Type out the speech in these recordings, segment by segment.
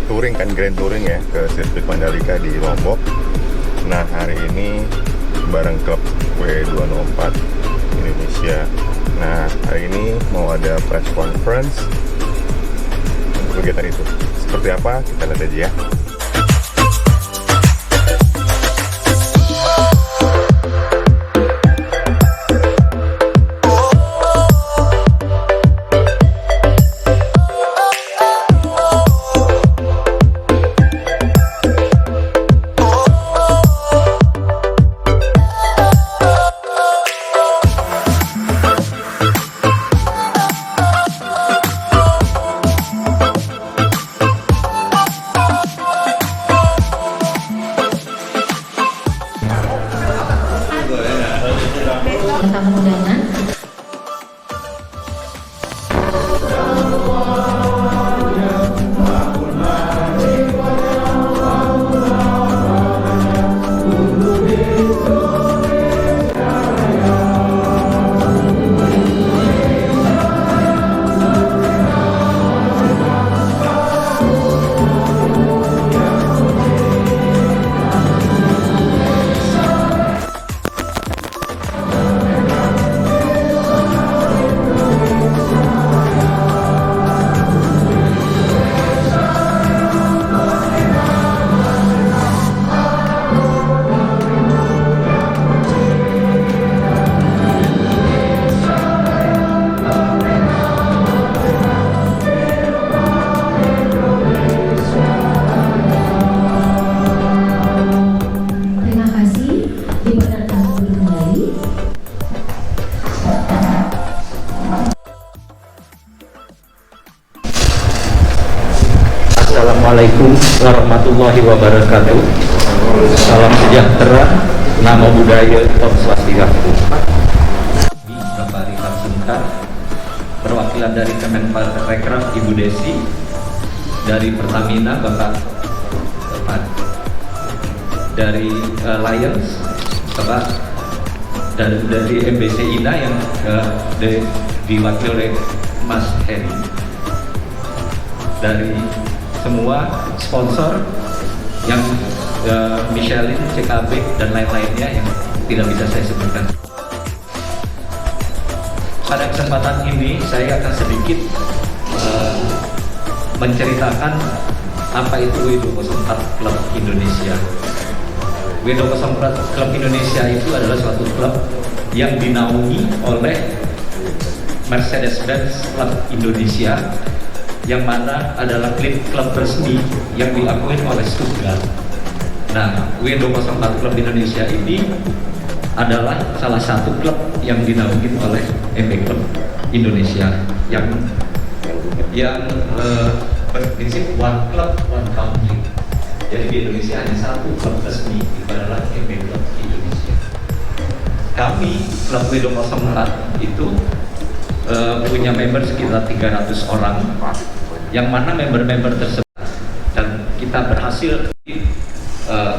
touring kan, grand touring ya ke sirkuit Mandalika di Lombok. Nah hari ini bareng klub W204 Indonesia. Nah hari ini mau ada press conference untuk kegiatan itu. Seperti apa kita lihat aja ya. Tamu undangan. Assalamualaikum warahmatullahi wabarakatuh. Salam sejahtera, namo buddhaya, om swastiastu. Bapak Rifat Sinta, perwakilan dari Kemenparekraf Ibu Desi, dari Pertamina Bapak dari Lions Bapak, dan dari MBC INA yang diwakili oleh Mas Heri, dari semua sponsor yang Michelin, CKB dan lain-lainnya yang tidak bisa saya sebutkan. Pada kesempatan ini saya akan sedikit menceritakan apa itu W204 Club Indonesia. W204 Club Indonesia itu adalah suatu klub yang dinaungi oleh Mercedes-Benz Club Indonesia, yang mana adalah klub resmi yang diakui oleh Stuttgart. Nah, W204 Club Indonesia ini adalah salah satu klub yang dinaungi oleh MB Club Indonesia yang berprinsip one club one country. Jadi di Indonesia hanya satu klub resmi, itu adalah MB Club Indonesia. Kami klub W204 itu punya member sekitar 300 orang, yang mana member-member tersebut, dan kita berhasil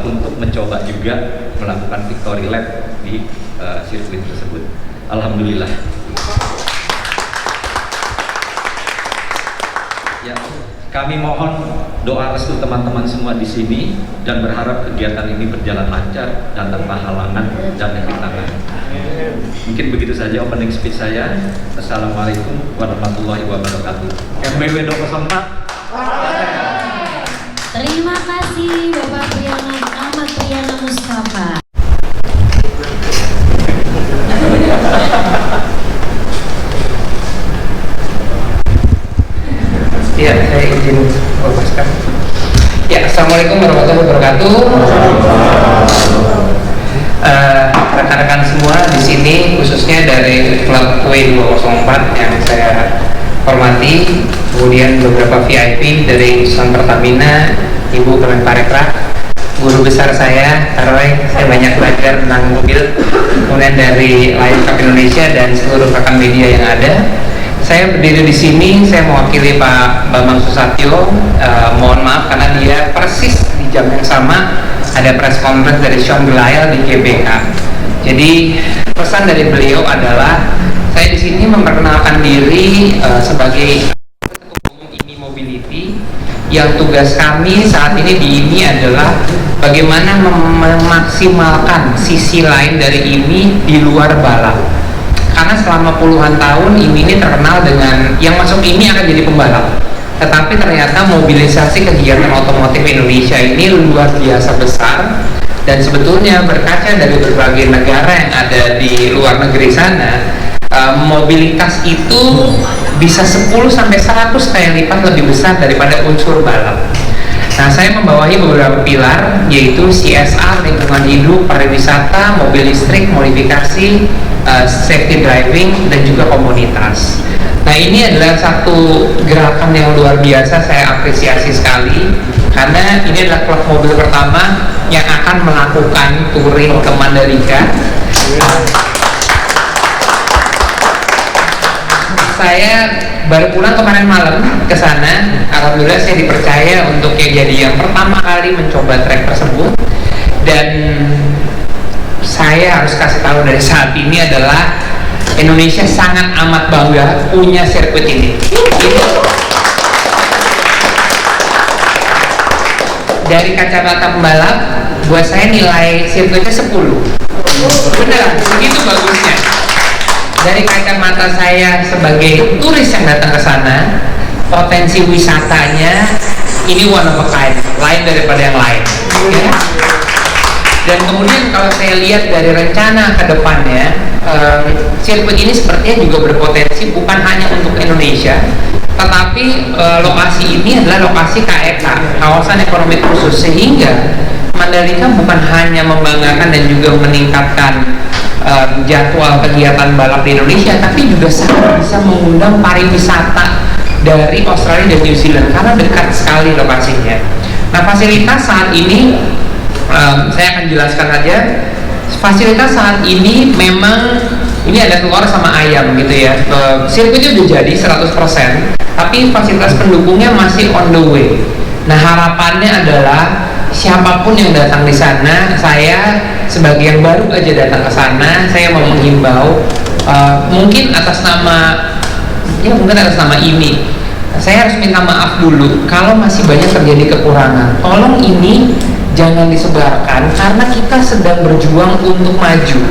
untuk mencoba juga melakukan victory lap di sirkuit tersebut. Alhamdulillah. Ya, kami mohon doa restu teman-teman semua di sini dan berharap kegiatan ini berjalan lancar dan tanpa halangan dan rintangan. Mungkin begitu saja opening speech saya. Assalamualaikum warahmatullahi wabarakatuh. MBW 204. Terima kasih Bapak Priyana Ahmad Priyana Mustafa. Ya, saya izin melepaskan. Ya, assalamualaikum warahmatullahi wabarakatuh. Rekan-rekan semua di sini, khususnya dari klub W204 yang saya hormati, kemudian beberapa VIP dari Sun Pertamina, Ibu Kemenparekraf, guru besar saya, Roy, saya banyak belajar tentang mobil, kemudian dari Lions Cup Indonesia dan seluruh rekan media yang ada. Saya berdiri di sini, saya mewakili Pak Bambang Susatyo. Mohon maaf karena dia persis di jam yang sama ada press conference dari Sean Gelael di GBK. Jadi pesan dari beliau adalah saya di sini memperkenalkan diri sebagai Ketua Umum IMI Mobility yang tugas kami saat ini di IMI adalah bagaimana memaksimalkan sisi lain dari IMI di luar balap. Karena selama puluhan tahun IMI ini terkenal dengan yang masuk IMI akan jadi pembalap. Tetapi ternyata mobilisasi kegiatan otomotif Indonesia ini luar biasa besar, dan sebetulnya berkaca dari berbagai negara yang ada di luar negeri sana, mobilitas itu bisa 10-100 kali lipat lebih besar daripada unsur balap. Nah, saya membawahi beberapa pilar, yaitu CSR, lingkungan hidup, pariwisata, mobil listrik, modifikasi, safety driving, dan juga komunitas. Nah, ini adalah satu gerakan yang luar biasa, saya apresiasi sekali, karena ini adalah klub mobil pertama yang akan melakukan touring ke Mandalika. Saya baru pulang kemarin malam ke sana. Alhamdulillah saya dipercaya untuk jadi yang pertama kali mencoba trek tersebut, dan saya harus kasih tahu dari saat ini adalah Indonesia sangat amat bangga punya sirkuit ini. Dari kacamata pembalap, buat saya nilai sirkuitnya 10. Beneran, begitu bagusnya. Dari kacamata saya sebagai turis yang datang ke sana, potensi wisatanya ini one of a kind, lain daripada yang lain. Ya. Dan kemudian kalau saya lihat dari rencana ke depannya, sirkuit ini sepertinya juga berpotensi bukan hanya untuk Indonesia, tetapi lokasi ini adalah lokasi KEK, kawasan ekonomi khusus, sehingga Mandalika bukan hanya membanggakan dan juga meningkatkan jadwal kegiatan balap di Indonesia, tapi juga sangat bisa mengundang pariwisata dari Australia dan New Zealand karena dekat sekali lokasinya. Nah, fasilitas saat ini saya akan jelaskan saja. Fasilitas saat ini memang ini ada telur sama ayam gitu ya. Sirkuitnya udah jadi 100%, tapi fasilitas pendukungnya masih on the way. Nah, harapannya adalah siapapun yang datang di sana, saya sebagai yang baru aja datang ke sana, saya mau menghimbau, mungkin atas nama IMI, saya harus minta maaf dulu kalau masih banyak terjadi kekurangan. Tolong ini jangan disebarkan, karena kita sedang berjuang untuk maju,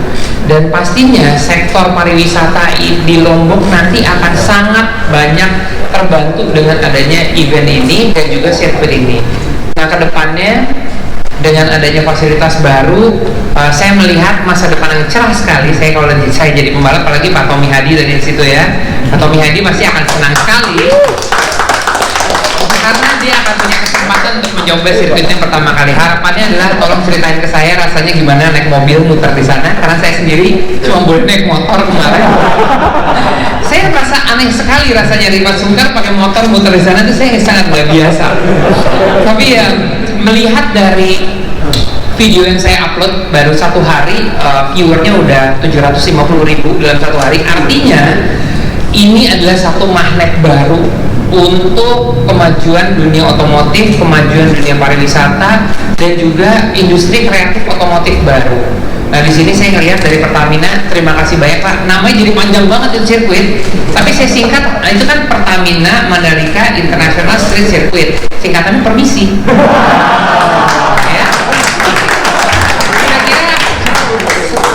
dan pastinya sektor pariwisata di Lombok nanti akan sangat banyak terbantu dengan adanya event ini dan juga sirkuit ini. Nah, kedepannya dengan adanya fasilitas baru, saya melihat masa depan yang cerah sekali. Kalau saya jadi pembalap, apalagi Pak Tommy Hadi dari situ ya, Pak Tommy Hadi pasti akan senang sekali karena dia akan punya kesempatan untuk mencoba sirkuitnya pertama kali. Harapannya adalah tolong ceritain ke saya rasanya gimana naik mobil muter di sana, karena saya sendiri cuma boleh naik motor kemarin. Saya merasa aneh sekali rasanya Rifat Sungkar pakai motor muter di sana, itu saya sangat nggak biasa. Tapi ya melihat dari video yang saya upload baru 1 hari, viewernya udah 750.000 dalam 1 hari. Artinya ini adalah satu magnet baru untuk kemajuan dunia otomotif, kemajuan dunia pariwisata, dan juga industri kreatif otomotif baru. Nah, di sini saya ngelihat dari Pertamina, terima kasih banyak Pak. Namanya jadi panjang banget itu sirkuit, tapi saya singkat, itu kan Pertamina Mandalika International Street Circuit, singkatannya permisi. Ya. Kira-kira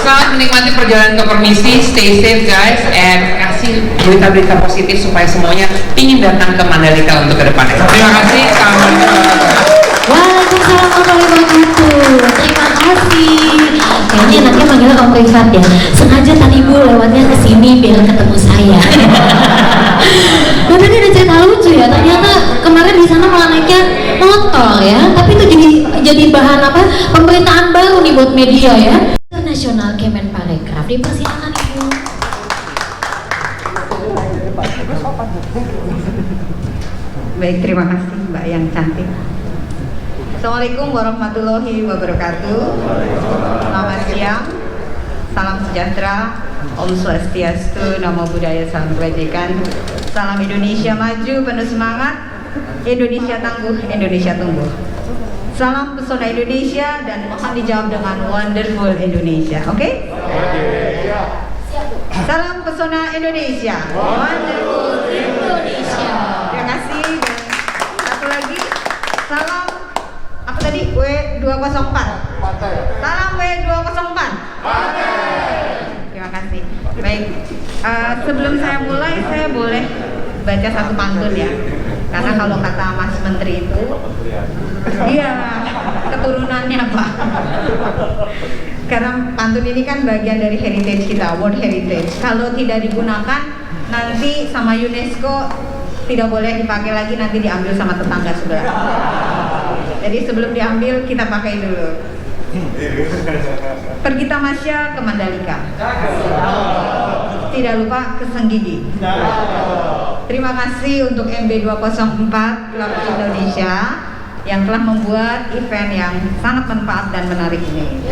selamat menikmati perjalanan ke permisi, stay safe guys, and kasih berita-berita positif supaya semuanya ingin datang ke Mandalika untuk ke depannya. Terima kasih. Waalaikumsalam warahmatullahi wabarakatuh. Terima kasih. Kayaknya enaknya manggilnya Om Rifat ya. Sengaja tadi Ibu lewatnya ke sini biar ketemu saya. Dan tadi ada cerita lucu ya. Ternyata kemarin di sana malah naiknya motor ya. Tapi itu jadi bahan apa? Pemberitaan baru nih buat media ya. Internasional Kemenparekraf. Dipersilakan Ibu. Baik, terima kasih Mbak yang cantik. Assalamualaikum warahmatullahi wabarakatuh. Selamat siang, salam sejahtera, Om Swastiastu, Namo Buddhaya, Salam Kebajikan, salam Indonesia maju, penuh semangat, Indonesia tangguh, Indonesia tumbuh. Salam pesona Indonesia dan mohon dijawab dengan wonderful Indonesia, oke? Salam pesona Indonesia, wonderful Indonesia. Terima kasih. Dan satu lagi, 204. Salam W204. Terima kasih. Baik, sebelum saya mulai, saya boleh baca satu pantun ya. Karena kalau kata Mas Menteri itu, iya, keturunannya Pak. Karena pantun ini kan bagian dari heritage kita, World Heritage. Kalau tidak digunakan, nanti sama UNESCO tidak boleh dipakai lagi, nanti diambil sama tetangga sebelah. Jadi sebelum diambil, kita pakai dulu. Pergi tamasya ke Mandalika. Tidak lupa ke Senggigi. Terima kasih untuk MB204 Klub Indonesia yang telah membuat event yang sangat bermanfaat dan menarik ini.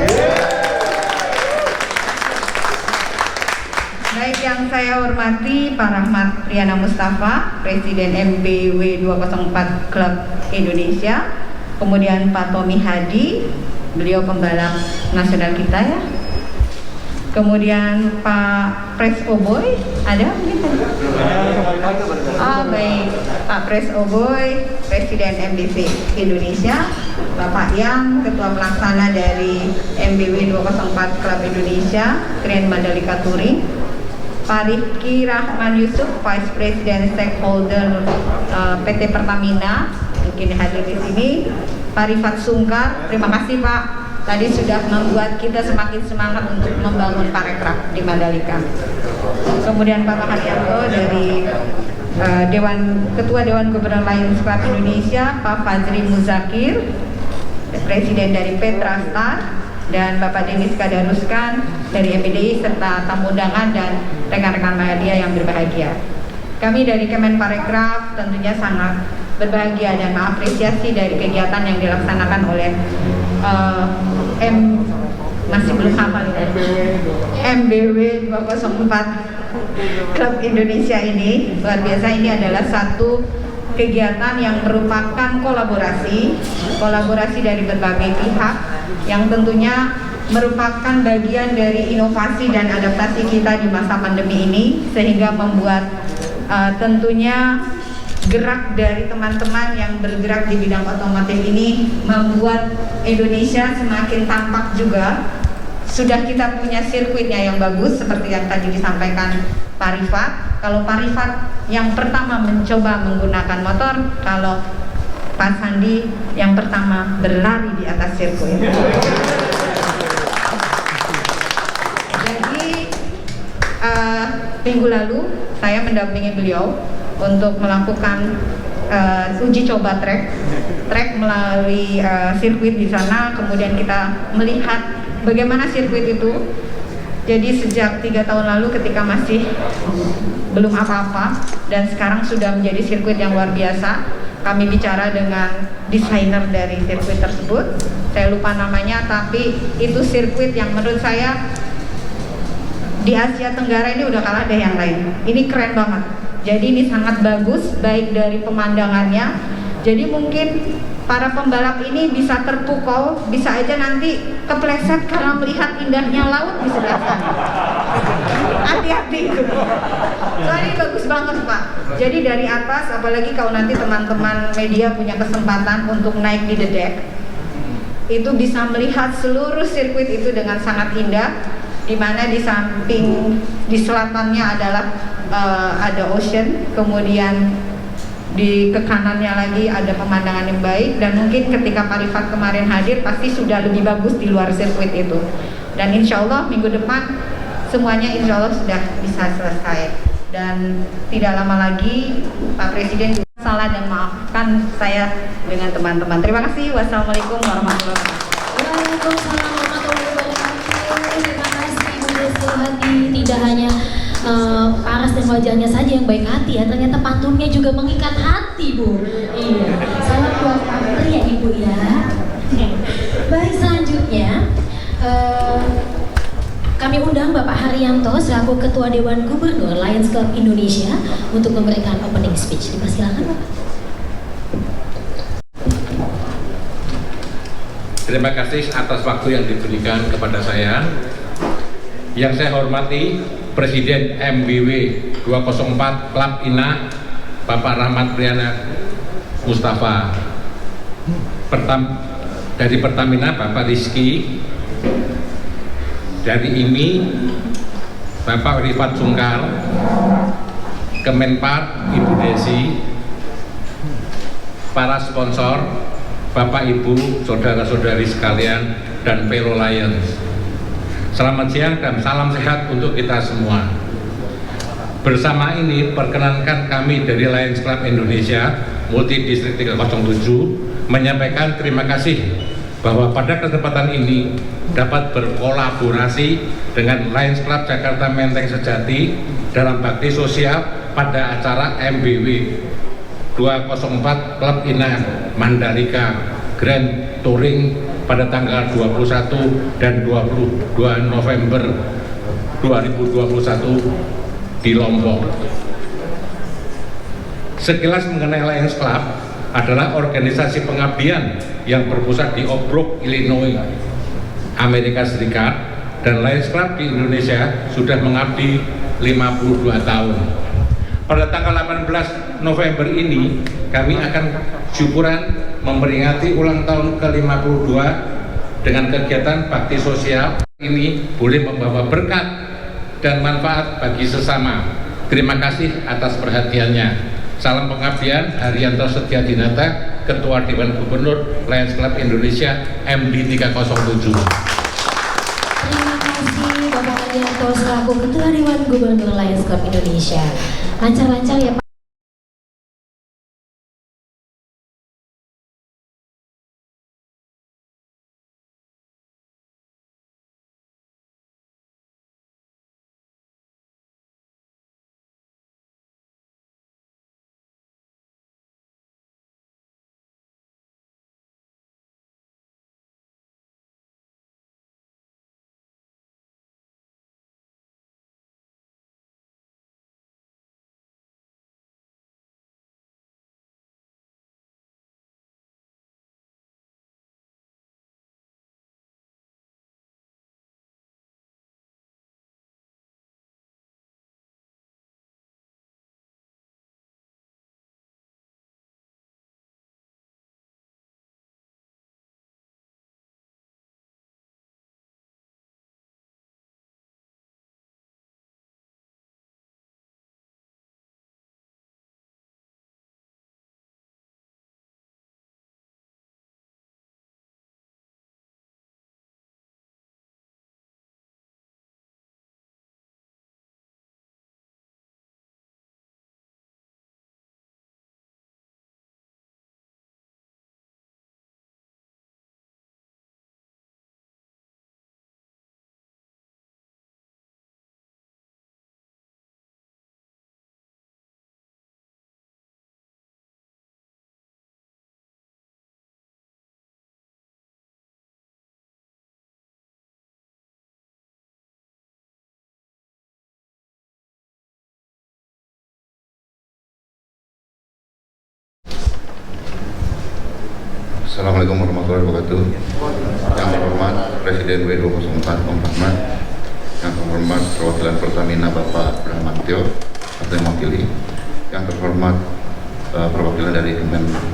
Baik, yang saya hormati Pak Rahmat Priana Mustafa, Presiden MBW204 Klub Indonesia, kemudian Pak Tommy Hadi, beliau pembalap nasional kita ya. Kemudian Pak Pres Oboy, ada mungkin? Oh baik, Pak Pres Oboy, Presiden MBC Indonesia, Bapak Yang, Ketua Pelaksana dari MBW 204 Klub Indonesia, Grand Mandalika Touring, Pak Rifki Rahman Yusuf, Vice President Stakeholder PT Pertamina, mungkin hadir di sini, Pak Rifat Sungkar, terima kasih Pak. Tadi sudah membuat kita semakin semangat untuk membangun parekraf di Mandalika. Kemudian Pak Haryanto dari Ketua Dewan Gubernur Lions Club Indonesia, Pak Fazri Muzakir, Presiden dari Petra Star, dan Bapak Denis Kadaruskan dari MBDI serta tamu undangan dan rekan-rekan media yang berbahagia. Kami dari Kemenparekraf tentunya sangat berbahagia dan mengapresiasi dari kegiatan yang dilaksanakan oleh masih belum hafal ya, MBW 204 Klub Indonesia ini. Luar biasa, ini adalah satu kegiatan yang merupakan kolaborasi dari berbagai pihak yang tentunya merupakan bagian dari inovasi dan adaptasi kita di masa pandemi ini, sehingga membuat tentunya gerak dari teman-teman yang bergerak di bidang otomotif ini membuat Indonesia semakin tampak juga. Sudah kita punya sirkuitnya yang bagus seperti yang tadi disampaikan Pak Rifat. Kalau Pak Rifat yang pertama mencoba menggunakan motor, kalau Pak Sandi yang pertama berlari di atas sirkuit. Jadi minggu lalu saya mendampingi beliau untuk melakukan uji coba trek melalui sirkuit di sana. Kemudian kita melihat bagaimana sirkuit itu. Jadi sejak 3 tahun lalu ketika masih belum apa-apa dan sekarang sudah menjadi sirkuit yang luar biasa. Kami bicara dengan desainer dari sirkuit tersebut, saya lupa namanya, tapi itu sirkuit yang menurut saya di Asia Tenggara ini udah kalah deh yang lain. Ini keren banget. Jadi ini sangat bagus, baik dari pemandangannya. Jadi mungkin para pembalap ini bisa terpukau, bisa aja nanti kepleset karena melihat indahnya laut di sebelah sana. Hati-hati itu. Soalnya ini bagus banget Pak. Jadi dari atas, apalagi kalau nanti teman-teman media punya kesempatan untuk naik di the deck, itu bisa melihat seluruh sirkuit itu dengan sangat indah. Di mana di samping, di selatannya adalah ada ocean, kemudian di ke kanannya lagi ada pemandangan yang baik, dan mungkin ketika Pak Rifat kemarin hadir pasti sudah lebih bagus di luar sirkuit itu. Dan insya Allah minggu depan semuanya insya Allah sudah bisa selesai, dan tidak lama lagi Pak Presiden salah dan maafkan saya dengan teman-teman. Terima kasih. Wassalamualaikum warahmatullahi wabarakatuh. Waalaikumsalam warahmatullahi wabarakatuh. Terima kasih Ibu Desi Hadi. Tidak hanya paras dan wajahnya saja yang baik hati ya, ternyata pantunnya juga mengikat hati Bu. Iya, salam buat pantri ya Ibu ya. Baik, selanjutnya kami undang Bapak Haryanto selaku Ketua Dewan Gubernur Lions Club Indonesia untuk memberikan opening speech. Dipersilakan Bapak. Terima kasih atas waktu yang diberikan kepada saya. Yang saya hormati Presiden MBW 204 Klub INA Bapak Rahmat Priana Mustafa. dari Pertamina Bapak Rizky, dari IMI Bapak Rifat Sungkar, Kemenpar Ibu Desi, para sponsor Bapak Ibu, saudara-saudari sekalian, dan fellow Lions. Selamat siang dan salam sehat untuk kita semua. Bersama ini perkenankan kami dari Lions Club Indonesia Multi Distrik 307 menyampaikan terima kasih bahwa pada kesempatan ini dapat berkolaborasi dengan Lions Club Jakarta Menteng Sejati dalam bakti sosial pada acara MBW 204 Klub Ina Mandalika Grand Touring pada tanggal 21 dan 22 November 2021 di Lombok. Sekilas mengenai Lions Club adalah organisasi pengabdian yang berpusat di Oak Brook, Illinois, Amerika Serikat, dan Lions Club di Indonesia sudah mengabdi 52 tahun. Pada tanggal 18 November ini kami akan syukuran memperingati ulang tahun ke-52 dengan kegiatan bakti sosial. Ini boleh membawa berkat dan manfaat bagi sesama. Terima kasih atas perhatiannya. Salam pengabdian, Haryanto Setiadinata, Ketua Dewan Gubernur Lions Club Indonesia MD 307. Terima kasih Bapak Haryanto selaku Ketua Dewan Gubernur Lions Club Indonesia. Lancar-lancar ya Pak. Assalamualaikum warahmatullahi wabarakatuh. Yang terhormat Presiden W204 Om Rahmat, yang terhormat perwakilan Pertamina Bapak Bramantio atau yang mewakili, yang terhormat perwakilan dari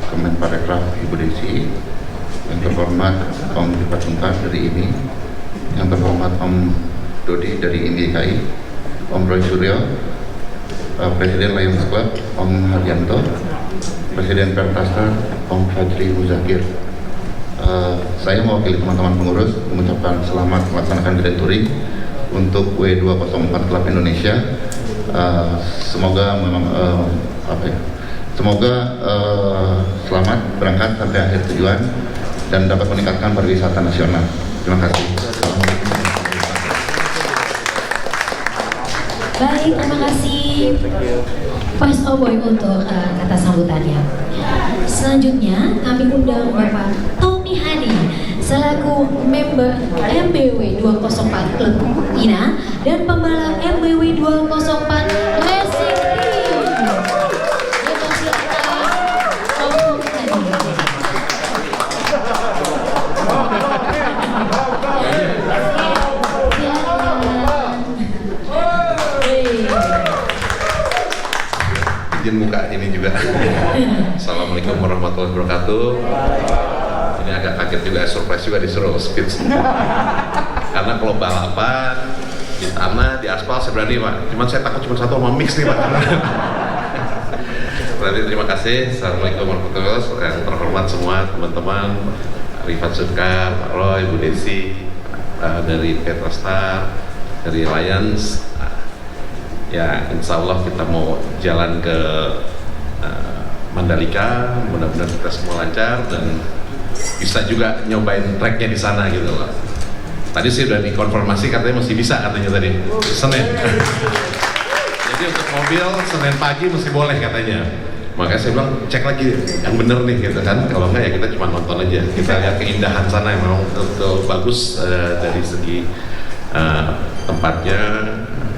Kemenparekraf Ibu Desi, yang terhormat Om Rifat Sungkar dari IMI, yang terhormat Om Dodi dari IMI DKI, Om Roy Suryo, Presiden Lions Club Om Haryanto, Presiden Pertasar Om Fadri Muzakir. Saya mewakili teman-teman pengurus mengucapkan selamat melaksanakan Grand Touring untuk W204 Club Indonesia. Semoga memang selamat berangkat sampai akhir tujuan dan dapat meningkatkan pariwisata nasional. Terima kasih. Baik, terima kasih First Boy untuk kata sambutannya. Selanjutnya kami undang Bapak Tommy Hadi selaku member MBW 204 Klub Ina dan pembalap MBW 204 Racing Team. Dipersilakan Om Hadi. Izin buka ini juga. Assalamualaikum warahmatullahi wabarakatuh. Ini agak kaget juga, surprise juga disuruh speech. Karena kalau balapan di tanah, di aspal saya berani Pak, cuman saya takut cuma satu sama mix nih Pak. Berarti terima kasih. Assalamualaikum warahmatullahi wabarakatuh. Yang terhormat semua teman-teman, Rifat Sukar, Pak Roy, Bu Desi, dari Petrostar, dari Alliance. Ya insya Allah kita mau jalan ke Mandalika, mudah-mudahan kita semua lancar dan bisa juga nyobain tracknya di sana gitu loh. Tadi sih udah dikonfirmasi katanya masih bisa katanya tadi Senin. Jadi untuk mobil Senin pagi masih boleh katanya. Makanya saya bilang cek lagi yang bener nih gitu kan. Kalau enggak ya kita cuma nonton aja. Kita lihat keindahan sana yang memang betul bagus dari segi tempatnya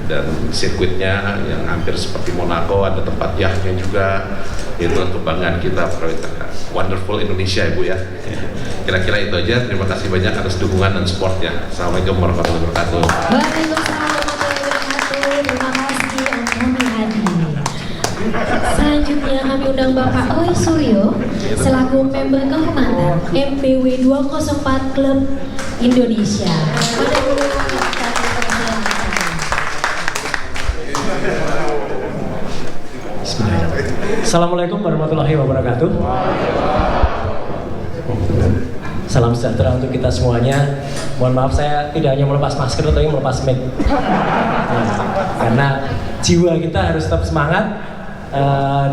dan sirkuitnya yang hampir seperti Monaco, ada tempat yachtnya juga. Itulah kebanggaan kita, wonderful Indonesia Ibu ya. Kira-kira itu aja. Terima kasih banyak atas dukungan dan supportnya. Assalamualaikum warahmatullahi wabarakatuh. Waalaikumsalam warahmatullahi wabarakatuh. Terima kasih Antoni Hadi. Selanjutnya kami undang Bapak Oi Suryo selaku member kehormatan MPW 204 Klub Indonesia. Assalamualaikum warahmatullahi wabarakatuh. Salam sejahtera untuk kita semuanya. Mohon maaf saya tidak hanya melepas masker tapi melepas mic. Karena jiwa kita harus tetap semangat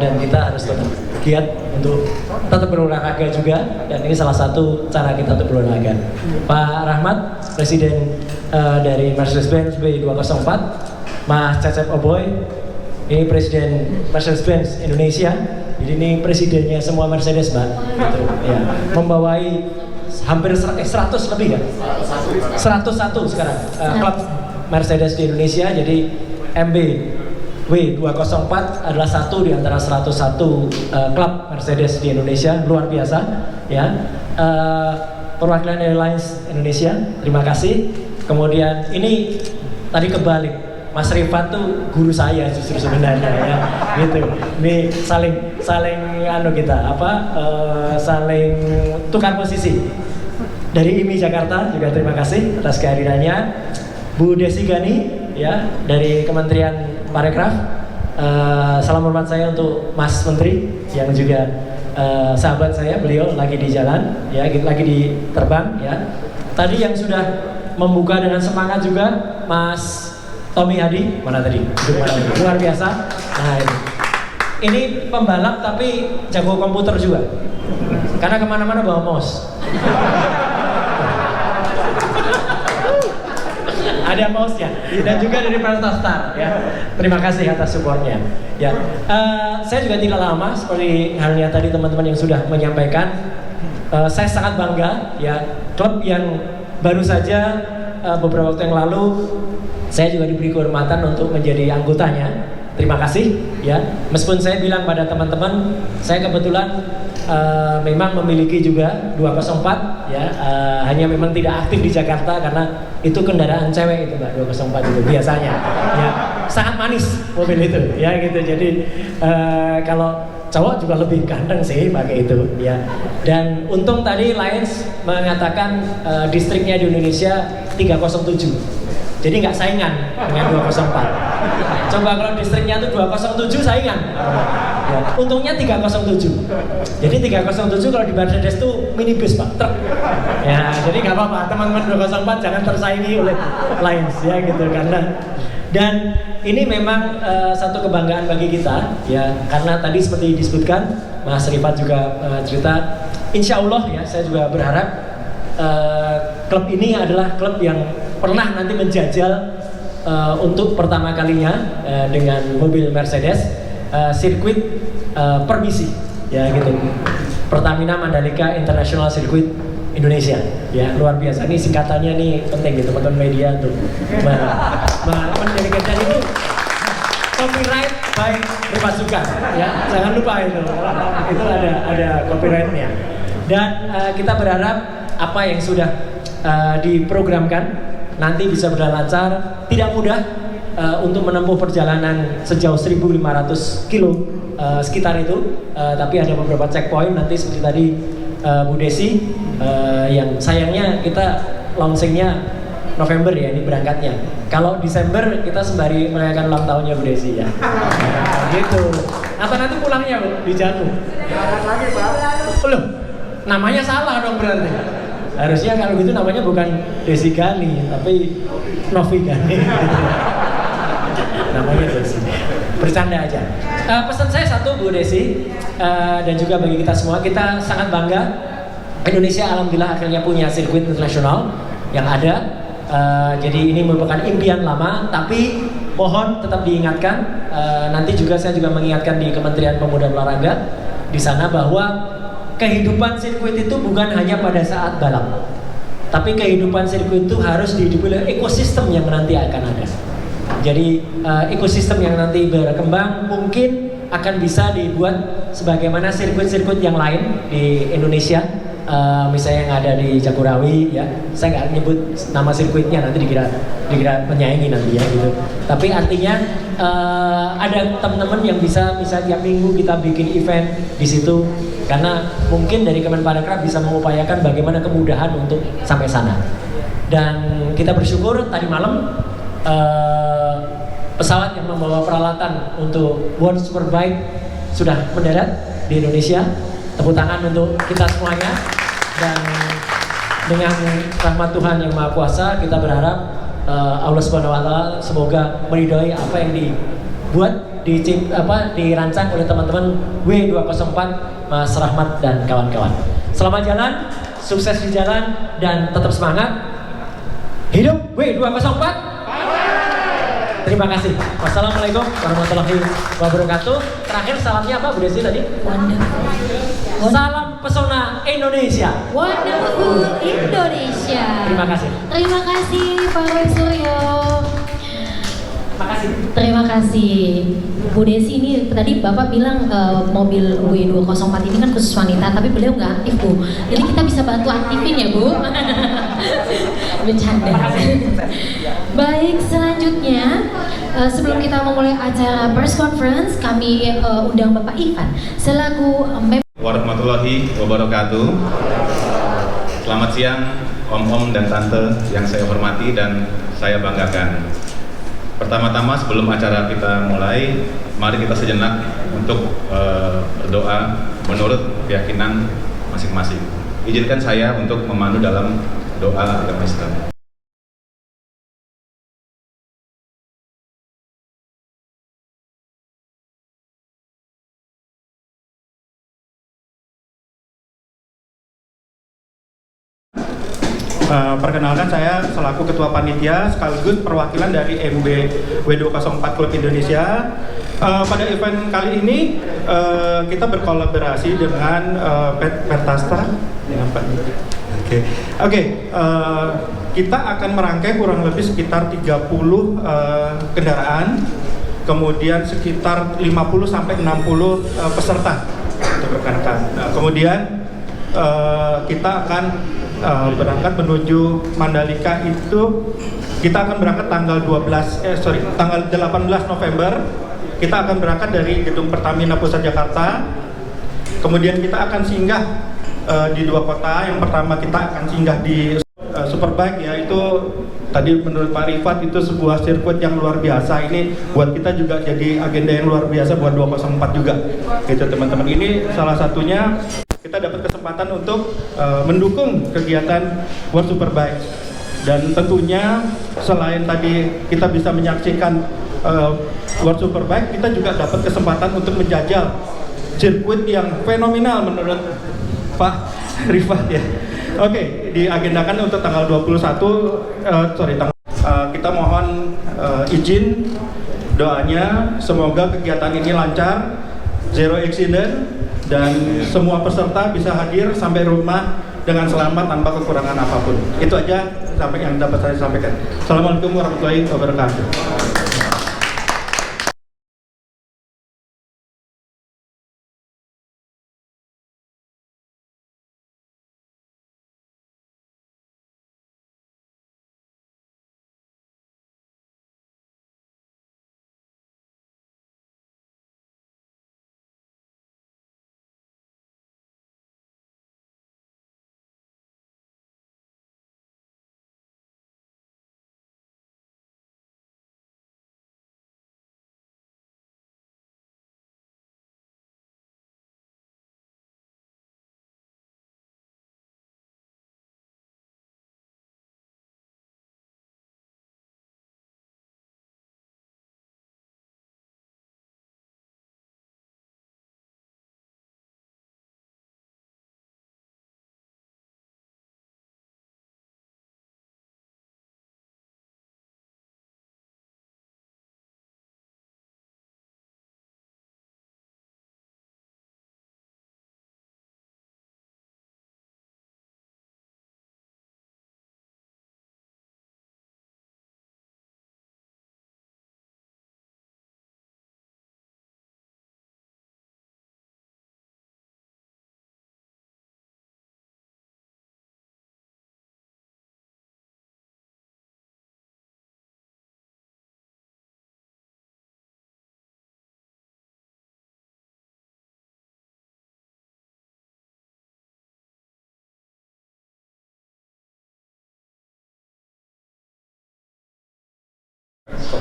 dan kita harus tetap giat untuk tetap berolahraga juga, dan ini salah satu cara kita untuk berolahraga. Pak Rahmat, Presiden dari Mercedes-Benz B204, Mas Cecep Oboy, ini Presiden Mercedes-Benz Indonesia, jadi ini presidennya semua Mercedes Mbak, gitu, ya. Membawai hampir 100 lebih kan? 101 sekarang klub Mercedes di Indonesia, jadi MB W204 adalah satu di antara 101 klub Mercedes di Indonesia, luar biasa ya. Perwakilan Airlines Indonesia, terima kasih. Kemudian ini tadi kebalik, Mas Rifat tuh guru saya justru sebenarnya ya, gitu. Ini saling saling tukar posisi. Dari IMI Jakarta juga terima kasih atas kehadirannya. Bu Desi Gani ya dari Kementerian Parekraf. Salam hormat saya untuk Mas Menteri yang juga sahabat saya, beliau lagi di jalan ya, lagi di terbang ya. Tadi yang sudah membuka dengan semangat juga Mas Tommy Hadi, mana tadi? Luar biasa. Nah ini pembalap tapi jago komputer juga, karena kemana-mana bawa mouse. Ada mouse-nya, dan juga dari Petrostar ya. Terima kasih atas supportnya. Ya, saya juga tidak lama seperti halnya tadi teman-teman yang sudah menyampaikan. Saya sangat bangga ya, klub yang baru saja beberapa waktu yang lalu saya juga diberi kehormatan untuk menjadi anggotanya. Terima kasih ya. Meskipun saya bilang pada teman-teman, saya kebetulan memang memiliki juga 204 ya, hanya memang tidak aktif di Jakarta karena itu kendaraan cewek itu Mbak, 204 itu biasanya ya, sangat manis mobil itu ya gitu. Jadi kalau cowok juga lebih ganteng sih pakai itu ya. Dan untung tadi Lions mengatakan distriknya di Indonesia 307. Jadi nggak saingan dengan 204. Coba kalau distriknya itu 207 saingan. Ya, untungnya 307. Jadi 307 kalau di Mercedes itu minibus Pak, truk. Ya, jadi nggak apa-apa teman-teman 204 jangan tersaingi oleh Lions ya gitu, karena dan ini memang satu kebanggaan bagi kita ya, karena tadi seperti disebutkan Mas Rifat juga cerita, insya Allah ya saya juga berharap klub ini adalah klub yang pernah nanti menjajal untuk pertama kalinya dengan mobil Mercedes sirkuit permisi ya gitu, Pertamina Mandalika International Circuit Indonesia ya, luar biasa. Ini singkatannya nih penting gitu teman-teman media untuk menjadikan itu copyright by Rifat Sukar ya, jangan lupa itu ada copyrightnya. Dan kita berharap apa yang sudah diprogramkan nanti bisa berjalan lancar. Tidak mudah untuk menempuh perjalanan sejauh 1.500 kilo sekitar itu, tapi ada beberapa checkpoint nanti seperti tadi Bu Desi, yang sayangnya kita launchingnya November ya ini berangkatnya. Kalau Desember kita sembari merayakan ulang tahunnya Bu Desi ya. Nah, gitu. Atau nanti pulangnya Bu di Janu. Loh, namanya salah dong berarti. Harusnya kalau gitu namanya bukan Desi Gani, tapi Novi Gani. Namanya Desi. Bercanda aja. Pesan saya satu Bu Desi, dan juga bagi kita semua, kita sangat bangga Indonesia alhamdulillah akhirnya punya sirkuit internasional yang ada. Jadi ini merupakan impian lama, tapi mohon tetap diingatkan. Nanti juga saya juga mengingatkan di Kementerian Pemuda dan Olahraga di sana bahwa kehidupan sirkuit itu bukan hanya pada saat balap, tapi kehidupan sirkuit itu harus dihidupi oleh ekosistem yang nanti akan ada. Jadi ekosistem yang nanti berkembang mungkin akan bisa dibuat sebagaimana sirkuit-sirkuit yang lain di Indonesia. Misalnya yang ada di Jagorawi ya, saya nggak nyebut nama sirkuitnya, nanti dikira menyaingi nanti ya gitu. Tapi artinya ada teman-teman yang bisa tiap minggu kita bikin event di situ, karena mungkin dari Kemenparekraf bisa mengupayakan bagaimana kemudahan untuk sampai sana. Dan kita bersyukur tadi malam pesawat yang membawa peralatan untuk World Superbike sudah mendarat di Indonesia. Tepuk tangan untuk kita semuanya. Dan dengan rahmat Tuhan yang Maha Kuasa, kita berharap Allah Subhanahu Wa Taala semoga meridhoi apa yang dibuat, dirancang oleh teman-teman W204, Mas Rahmat dan kawan-kawan. Selamat jalan, sukses di jalan, dan tetap semangat. Hidup W204. Terima kasih. Wassalamualaikum warahmatullahi wabarakatuh. Terakhir salamnya apa Bu Desi tadi? Wonderful. Salam pesona Indonesia. Wonderful Indonesia. Terima kasih. Terima kasih Pak Roy Suryo. Makasih. Terima kasih Bu Desi. Ini tadi Bapak bilang mobil W204 ini kan khusus wanita, tapi beliau nggak aktif Bu. Jadi kita bisa bantu aktifin ya Bu. Bercanda. Baik, selanjutnya sebelum kita memulai acara press conference, kami undang Bapak Ivan selaku warahmatullahi wabarakatuh. Selamat siang om-om dan tante yang saya hormati dan saya banggakan. Pertama-tama sebelum acara kita mulai, mari kita sejenak untuk berdoa menurut keyakinan masing-masing. Izinkan saya untuk memandu dalam doa agama Islam. Perkenalkan, saya selaku Ketua Panitia sekaligus perwakilan dari MB W204 Klub Indonesia. Pada event kali ini kita berkolaborasi dengan Pertastra dengan Pak. Oke, kita akan merangkai kurang lebih sekitar 30 kendaraan, kemudian sekitar 50 sampai 60 peserta untuk rekan-rekan. Kemudian kita akan berangkat menuju Mandalika. Itu kita akan berangkat tanggal 18 November. Kita akan berangkat dari Gedung Pertamina Pusat Jakarta. Kemudian kita akan singgah di dua kota. Yang pertama kita akan singgah di Superbike, yaitu tadi menurut Pak Rifat itu sebuah sirkuit yang luar biasa. Ini buat kita juga jadi agenda yang luar biasa buat 204 juga. Gitu teman-teman. Ini salah satunya kita dapat kesempatan untuk mendukung kegiatan World Superbike. Dan tentunya selain tadi kita bisa menyaksikan World Superbike, kita juga dapat kesempatan untuk menjajal sirkuit yang fenomenal menurut Pak Rifat ya. Oke, diagendakan untuk tanggal 21 kita mohon izin doanya semoga kegiatan ini lancar, zero accident, dan semua peserta bisa hadir sampai rumah dengan selamat tanpa kekurangan apapun. Itu aja sampai yang dapat saya sampaikan. Assalamualaikum warahmatullahi wabarakatuh.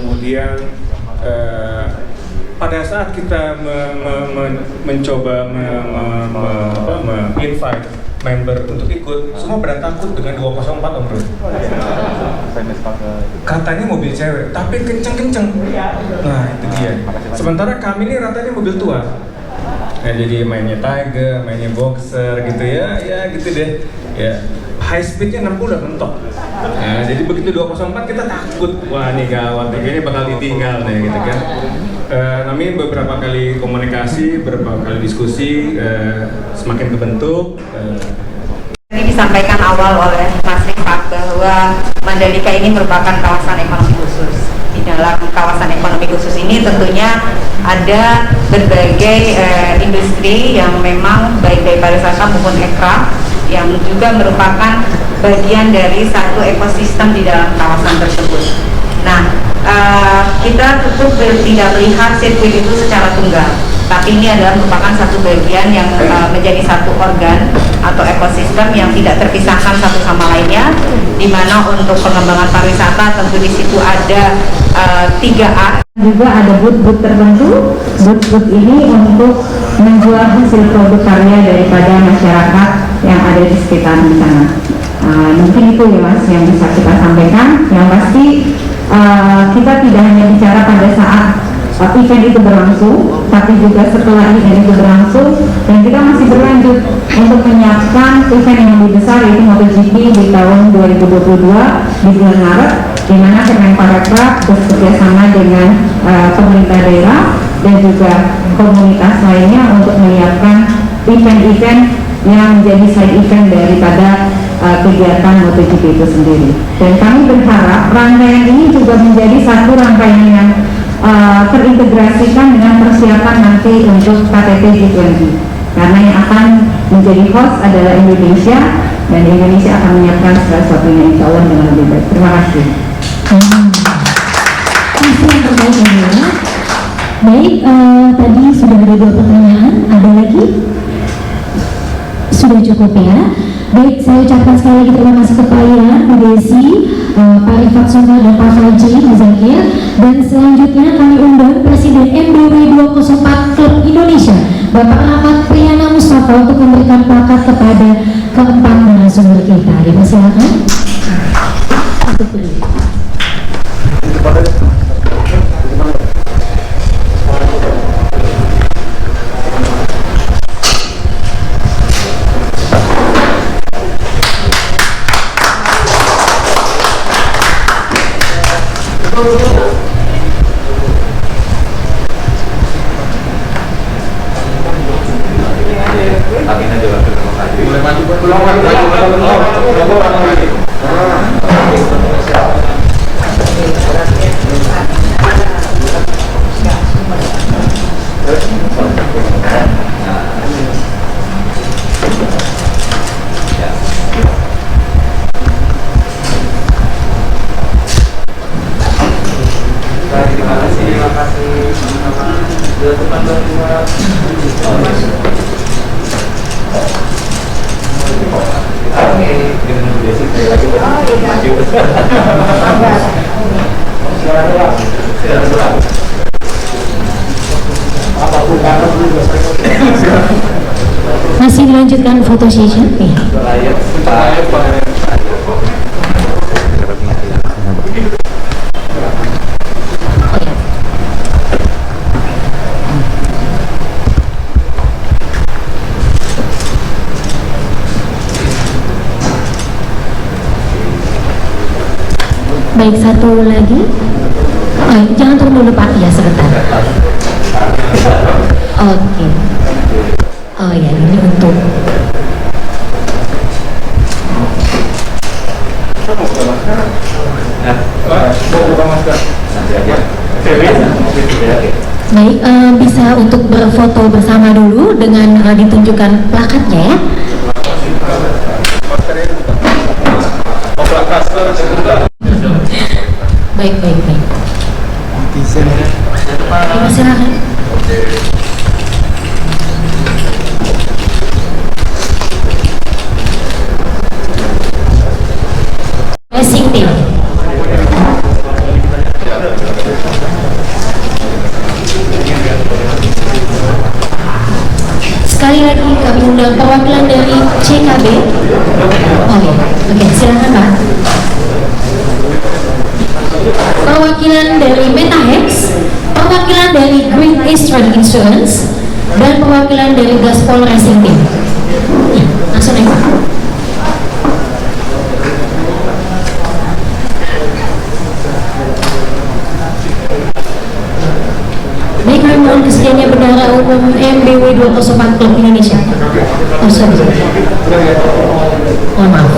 kemudian pada saat kita mencoba invite member untuk ikut, semua pada takut dengan 204 Om Bro. Katanya mobil cewek, tapi kenceng-kenceng. Nah itu dia. Sementara kami ini ratanya mobil tua. Nah, jadi mainnya Tiger, mainnya Boxer gitu ya gitu deh. Ya high speednya 60 udah mentok. Nah, jadi begitu 204 kita takut, wah nih gawat, ini bakal ditinggal nih gitu kan. Kami beberapa kali komunikasi, beberapa kali diskusi, semakin kebentuk. Ini disampaikan awal oleh Mas Rifat bahwa Mandalika ini merupakan kawasan ekonomi khusus. Di dalam kawasan ekonomi khusus ini tentunya ada berbagai industri yang memang baik dari pariwisata maupun aircraft yang juga merupakan bagian dari satu ekosistem di dalam kawasan tersebut. Nah, kita tentu tidak melihat sirkuit itu secara tunggal, tapi ini adalah merupakan satu bagian yang menjadi satu organ atau ekosistem yang tidak terpisahkan satu sama lainnya, di mana untuk pengembangan pariwisata tentu di situ ada 3A. Juga ada booth-booth tertentu. Booth-booth ini untuk menjual hasil produk karya daripada masyarakat yang ada di sekitar di sana. Mungkin itu ya Mas yang bisa kita sampaikan. Yang pasti kita tidak hanya bicara pada saat event itu berlangsung, tapi juga setelah event itu berlangsung, dan kita masih berlanjut untuk menyiapkan event yang lebih besar, yaitu MotoGP di tahun 2022 di bulan Maret, di mana Kemenparekraf bekerjasama dengan pemerintah daerah dan juga komunitas lainnya untuk menyiapkan event-event yang menjadi side event daripada kegiatan MotoGP itu sendiri. Dan kami berharap rangkaian ini juga menjadi satu rangkaian yang terintegrasikan dengan persiapan nanti untuk KTT G20, karena yang akan menjadi host adalah Indonesia, dan Indonesia akan menyiapkan sesuatunya insya Allah dengan lebih baik. Terima kasih. Terima kasih yang terbaik ya. Baik, tadi sudah ada 2 pertanyaan, ada lagi? Sudah cukup ya. Baik, saya ucapkan sekali lagi terima kasih kepada Bu Desi, Pak Rifat Sona dan Pak Fajri Muzakir. Dan selanjutnya kami undang Presiden MBW 204 Klub Indonesia, Bapak Ahmad Priyana Mustafa, untuk memberikan plakat kepada keempat narasumber kita. Dipersilakan. Masih dilanjutkan foto session? Baik, satu lagi. Oh, jangan turun dulu Pak, ya sebentar. Oke. Oh ya, ini untuk baik, bisa untuk berfoto bersama dulu dengan ditunjukkan plakatnya ya. Baik. Silakan. Racing team. CKB. Oh iya, oke, silakan Pak. Perwakilan dari Metahex, perwakilan dari Great Eastern Insurance, dan perwakilan dari Gaspol Racing Team. Langsung ya Pak. Baik, kami mohon kesediaannya bendahara umum MBW 204 Klub Indonesia. Oh, sorry. Mohon maaf.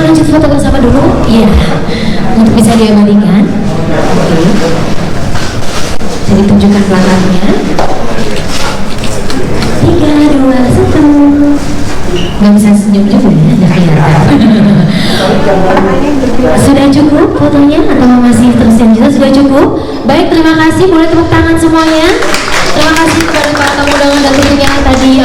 Lanjut foto bersama dulu, ya, untuk bisa diabadikan. Oke, jadi tunjukkan belakangnya. 3, 2, 1. Nggak bisa senyum juga ya, nggak kelihatan. Sudah cukup fotonya atau masih terus yang jelas? Sudah cukup. Baik, terima kasih. Boleh tepuk tangan semuanya. Terima kasih kepada para tamu undangan dan tentunya tadi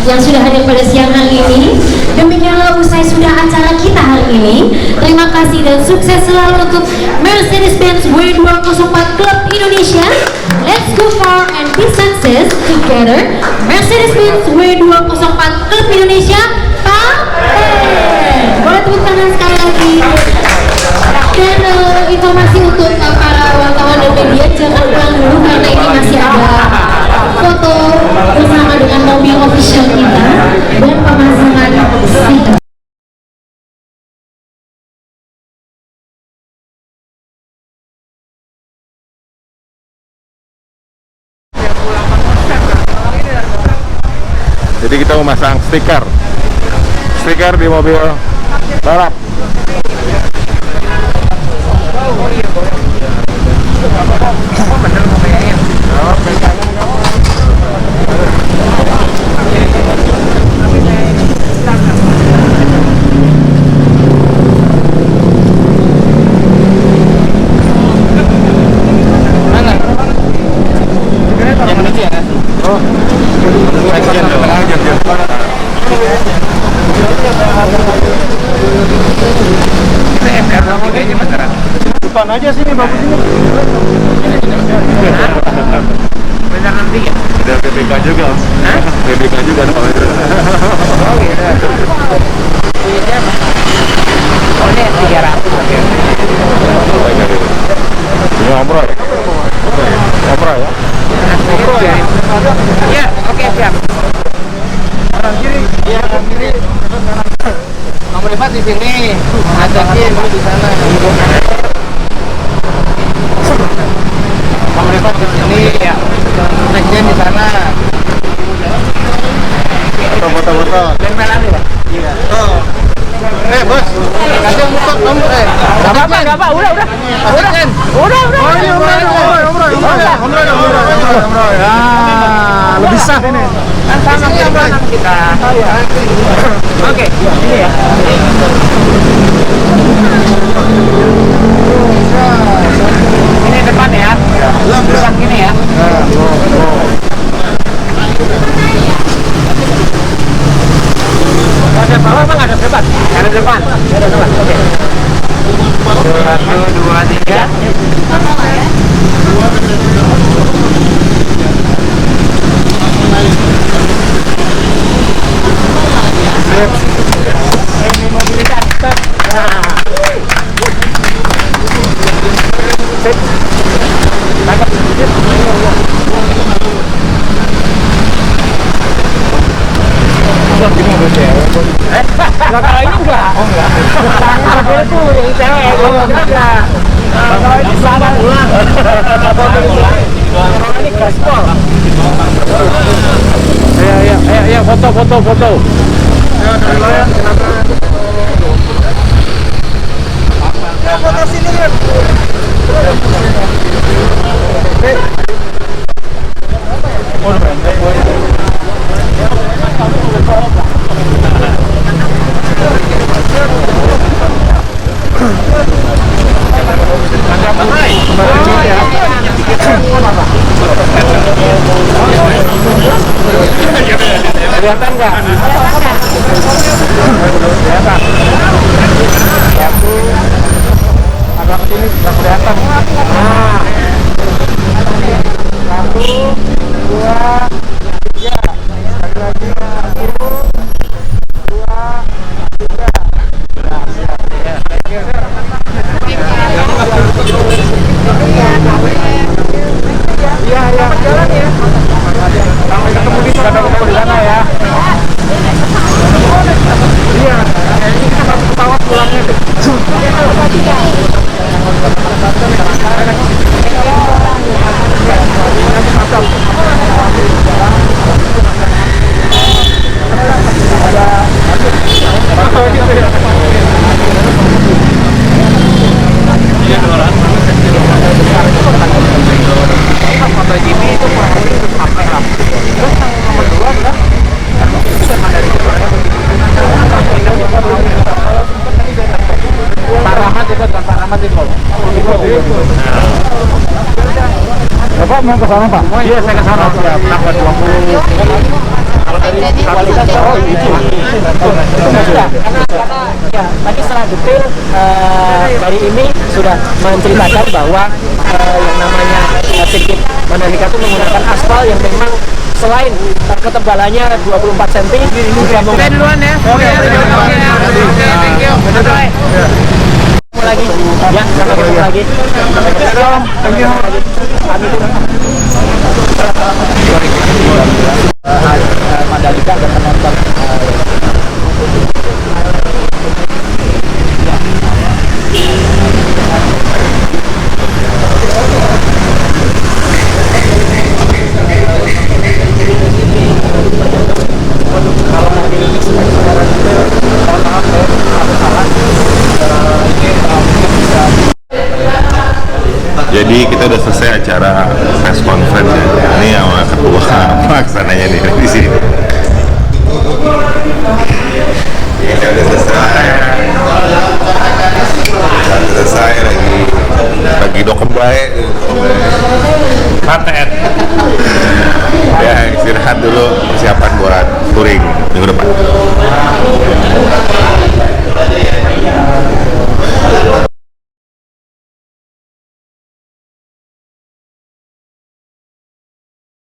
yang sudah hadir pada siang hari ini. Demikianlah usai sudah acara kita hari ini. Terima kasih dan sukses selalu untuk Mercedes-Benz W204 Klub Indonesia. Let's go far and be success together. Mercedes-Benz W204 Klub Indonesia. Paten. Boleh tepuk tangan sekali lagi. Dan informasi untuk para wartawan dan media, jangan pulang dulu karena ini masih ada foto bersama dengan mobil official kita dan pemasangan stiker. Jadi kita memasang stiker di mobil balap. Depan aja sini bagus ini. Benar nanti ya? Ada PPK juga. Hah? PPK juga ada Pak. Oh gitu. Ini apa? Oh ini 300. Ini umroh ya? Umroh ya? Umroh ya? Iya, oke siap. Kanan kiri. Iya, kanan kiri. Nomor 4 di sini. Ajakin di sana. Nomor 4 di sini ya. Ajakin di sana. Foto-foto. Tempelan ya? Iya. Oh. Bos. Kasih muka nomor Enggak apa-apa. Udah. Udah. Umroh. Ya, lebih sah ini. Kan sama sama kita. Oh ya. Oke, ini ya. Ini depan ya. Belakang ini ya. Ada bawah apa nggak ada depan? Ada depan. Ada depan. Oke. 1, 2, 3. Ini mobilitas. Nah, kalau ini enggak. Oh enggak. yang cewek enggak. Kalau ini sana ulang. Ini gaspol. Ayo, foto. Ayo, foto sini kan. Kelihatan nggak? Kelihatan. Satu, agak sini nggak kelihatan. Nah, 1, 2, 3. Sekali lagi 1, 2, 3. Nah, siap. Iya, jalan ya. Sampai ketemu di sana ya. Iya, ini kita harus pesawat pulangnya tuh. Bapak mau ke sana Pak? Iya saya ke sana. Berapa 20? Kalau dari kualitas karena ya tadi setelah detail dari ini sudah menceritakan bahwa yang namanya sirkuit Mandalika itu menggunakan aspal yang memang selain ketebalannya 24 cm juga menggunakan duluan ya. Oke, thank you. Lagi ya, sampai ketemu lagi. Thank you. Mandalika dan penonton. Jadi kita udah selesai acara press conference ya. Ini yang ketua pelaksananya nih di sini. Kita udah selesai lagi dokem baik. Paten. Ya istirahat dulu, persiapan buat touring minggu depan.